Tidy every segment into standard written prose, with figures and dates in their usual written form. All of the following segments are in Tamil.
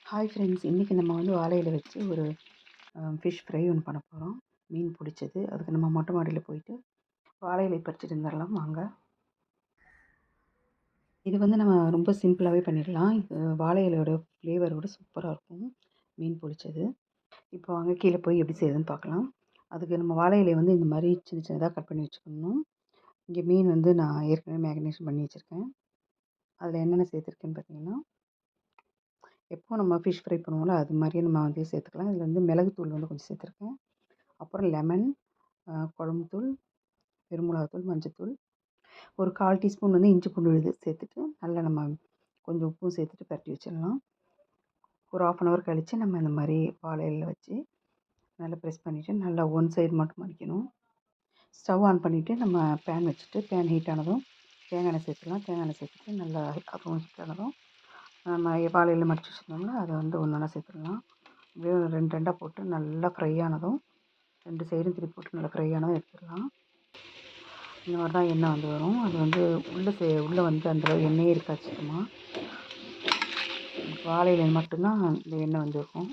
ஹாய் ஃப்ரெண்ட்ஸ், இன்றைக்கி நம்ம வாழை இலை வச்சு ஒரு ஃபிஷ் ஃப்ரை ஒன்று பண்ண போகிறோம். மீன் பிடிச்சது. அதுக்கு நம்ம மொட்டை மாடியில் போயிட்டு வாழை இலை பறிச்சுட்டு வந்துடலாம் வாங்க. இது நம்ம ரொம்ப சிம்பிளாகவே பண்ணிடலாம். இது வாழை இலையோட ஃப்ளேவரோடு சூப்பராக இருக்கும் மீன் பிடிச்சது. இப்போ வாங்க கீழே போய் எப்படி செய்யுதுன்னு பார்க்கலாம். அதுக்கு நம்ம வாழை இலையை இந்த மாதிரி சின்ன சின்னதாக கட் பண்ணி வச்சுக்கணும். இங்கே மீன் நான் ஏற்கனவே மேரினேஷன் பண்ணி வச்சுருக்கேன். அதில் என்னென்ன சேர்த்துருக்கேன்னு பார்த்தீங்கன்னா, எப்போ நம்ம ஃபிஷ் ஃப்ரை பண்ணுவோம்ல அது மாதிரியே நம்ம சேர்த்துக்கலாம். இதில் மிளகுத்தூள் கொஞ்சம் சேர்த்துருக்கேன். அப்புறம் லெமன், குழம்புத்தூள், பெருமிளகாத்தூள், மஞ்சத்தூள், ஒரு 1/4 டீஸ்பூன் இஞ்சி பூண்டு விழுது சேர்த்துட்டு நல்லா நம்ம கொஞ்சம் உப்பும் சேர்த்துட்டு பரட்டி வச்சிடலாம். ஒரு 1/2 அன் ஹவர் கழித்து நம்ம இந்த மாதிரி வாழை இலையில் வச்சு நல்லா ப்ரெஸ் பண்ணிவிட்டு நல்லா ஒன் சைடு மட்டும் மடிக்கணும். ஸ்டவ் ஆன் பண்ணிவிட்டு நம்ம பேன் வச்சுட்டு பேன் ஹீட் ஆனதும் தேங்காய் எண்ணெய் சேர்த்துக்கலாம். தேங்காய் எண்ணெய் சேர்த்துட்டு நல்லா அதுவும் ஹீட் ஆனதும் நம்ம வாழை இலையில் மடித்து வச்சுருந்தோம்னா அதை ஒன்று ஒன்றா சேர்த்துடலாம். அப்படியே 2 2 போட்டு நல்லா ஃப்ரை ஆனதும் 2 சைடும் திருப்பி போட்டு நல்லா ஃப்ரை ஆனதும் எடுத்துடலாம். இந்த மாதிரி தான் எண்ணெய் வரும். அது உள்ளே அந்த எண்ணெயே இருக்காது சுத்தமாக. வாழை இலையில் மட்டும்தான் இந்த எண்ணெய் இருக்கும்.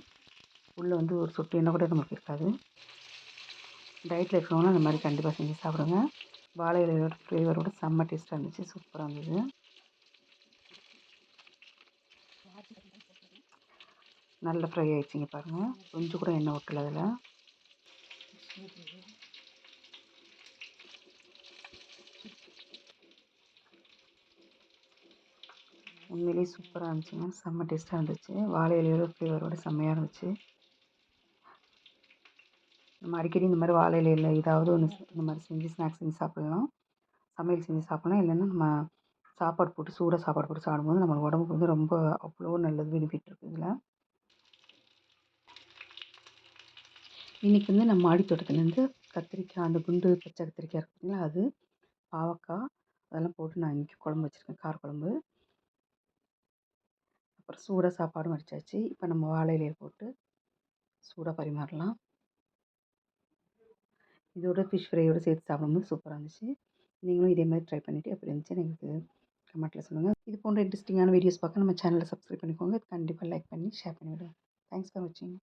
உள்ளே ஒரு சொட்டு எண்ணெய் கூட நமக்கு இருக்காது. டயட்டில் இருக்கிறவங்க அந்த மாதிரி கண்டிப்பாக செஞ்சு சாப்பிடுங்க. வாழை இலையோட ஃப்ளேவரோட செம்ம டேஸ்ட்டாக இருந்துச்சு, சூப்பராக இருந்தது. நல்லா ஃப்ரை ஆகிடுச்சிங்க பாருங்கள். கொஞ்சம் கூட எண்ணெய் ஒட்டலை அதில். உண்மையிலேயே சூப்பராக இருந்துச்சுங்க, செம்ம டேஸ்ட்டாக இருந்துச்சு. வாழை இலையோட ஃப்ளேவரோட செம்மையாக இருந்துச்சு. நம்ம அடிக்கடி இந்த மாதிரி வாழை இலையில் ஏதாவது ஒன்று இந்த மாதிரி செஞ்சு ஸ்நாக்ஸ் செஞ்சு சாப்பிட்லாம், சமையல் செஞ்சு சாப்பிட்லாம். இல்லைன்னா நம்ம சாப்பாடு போட்டு சூடாக சாப்பாடு போட்டு சாப்பிடும்போது நம்ம உடம்புக்கு ரொம்ப அவ்வளோ நல்லது, பெனிஃபிட் இருக்குது இதில். இன்றைக்கி நம்ம மாடி தோட்டத்துலேருந்து கத்திரிக்காய், அந்த குண்டு பச்சை கத்திரிக்காய் இருக்குதுங்களா, அது பாவக்காய் அதெல்லாம் போட்டு நான் இன்றைக்கி குழம்பு வச்சுருக்கேன், காரக்குழம்பு. அப்புறம் சூடாக சாப்பாடும் வடிச்சாச்சு. இப்போ நம்ம வாழை இலையை போட்டு சூடாக பரிமாறலாம். இதோட ஃபிஷ் ஃப்ரையோடு சேர்த்து சாப்பிடும்போது சூப்பராக இருந்துச்சு. நீங்களும் இதே மாதிரி ட்ரை பண்ணிவிட்டு எப்படி இருந்துச்சுன்னு எனக்கு கமெண்ட்டில் சொல்லுங்கள். இது போன்ற இன்ட்ரெஸ்டிங்கான வீடியோஸ் பார்க்க நம்ம சேனலை சப்ஸ்கிரைப் பண்ணிக்கோங்க. கண்டிப்பாக லைக் பண்ணி ஷேர் பண்ணிவிடுங்க. தேங்க்ஸ் ஃபார் வாட்சிங்.